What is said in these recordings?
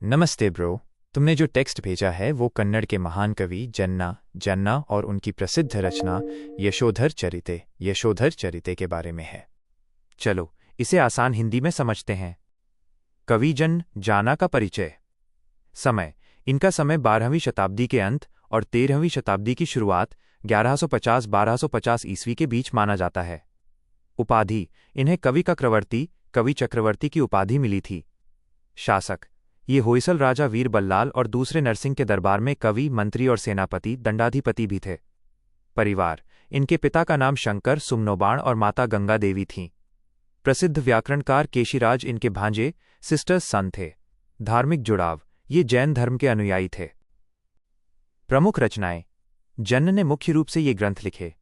नमस्ते ब्रो। तुमने जो टेक्स्ट भेजा है वो कन्नड़ के महान कवि जन्ना और उनकी प्रसिद्ध रचना यशोधर चरिते के बारे में है। चलो इसे आसान हिंदी में समझते हैं। कवि जाना का परिचय। समय। इनका समय 12वीं शताब्दी के अंत और 13वीं शताब्दी की शुरुआत 1150-1250 ईस्वी के बीच माना जाता है। उपाधि। इन्हें कवि चक्रवर्ती की उपाधि मिली थी। शासक। ये होयसल राजा वीर बल्लाल और दूसरे नरसिंह के दरबार में कवि, मंत्री और सेनापति दंडाधिपति भी थे। परिवार। इनके पिता का नाम शंकर सुमनोबाण और माता गंगा देवी थीं। प्रसिद्ध व्याकरणकार केशीराज इनके भांजे सिस्टर्स सन थे। धार्मिक जुड़ाव। ये जैन धर्म के अनुयायी थे। प्रमुख रचनाएं। जन्न ने मुख्य रूप से ये ग्रंथ लिखे।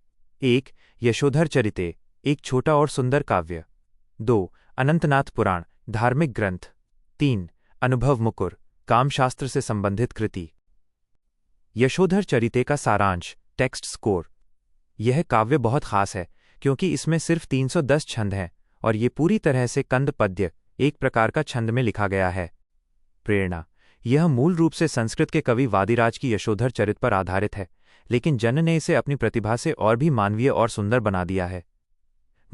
1. यशोधर चरिते, एक छोटा और सुंदर काव्य। 2. अनंतनाथ पुराण, धार्मिक ग्रंथ। 3. अनुभव मुकुर, कामशास्त्र से संबंधित कृति। यशोधर चरिते का सारांश, टेक्स्ट स्कोर। यह काव्य बहुत खास है क्योंकि इसमें सिर्फ 310 छंद हैं और ये पूरी तरह से कंद पद्य, एक प्रकार का छंद में लिखा गया है। प्रेरणा। यह मूल रूप से संस्कृत के कवि वादिराज की यशोधर चरित पर आधारित है, लेकिन जन्न ने इसे अपनी प्रतिभा से और भी मानवीय और सुंदर बना दिया है।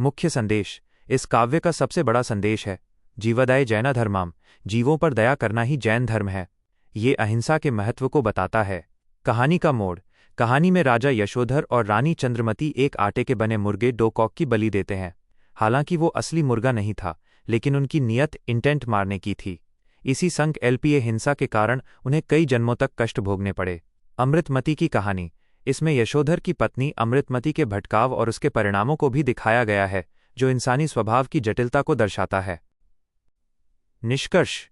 मुख्य संदेश। इस काव्य का सबसे बड़ा संदेश है जीवदाय जैन धर्माम, जीवों पर दया करना ही जैन धर्म है। ये अहिंसा के महत्व को बताता है। कहानी का मोड़। कहानी में राजा यशोधर और रानी चंद्रमती एक आटे के बने मुर्गे डोकॉक की बलि देते हैं। हालांकि वो असली मुर्गा नहीं था, लेकिन उनकी नियत इंटेंट मारने की थी। इसी संग एलपीए हिंसा के कारण उन्हें कई जन्मों तक कष्ट भोगने पड़े। अमृतमती की कहानी। इसमें यशोधर की पत्नी अमृतमती के भटकाव और उसके परिणामों को भी दिखाया गया है, जो इंसानी स्वभाव की जटिलता को दर्शाता है। निष्कर्ष।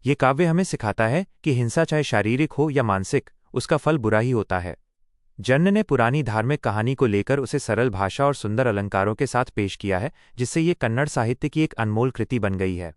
ये काव्य हमें सिखाता है कि हिंसा चाहे शारीरिक हो या मानसिक, उसका फल बुरा ही होता है। जन्न ने पुरानी धार्मिक कहानी को लेकर उसे सरल भाषा और सुंदर अलंकारों के साथ पेश किया है, जिससे ये कन्नड़ साहित्य की एक अनमोल कृति बन गई है।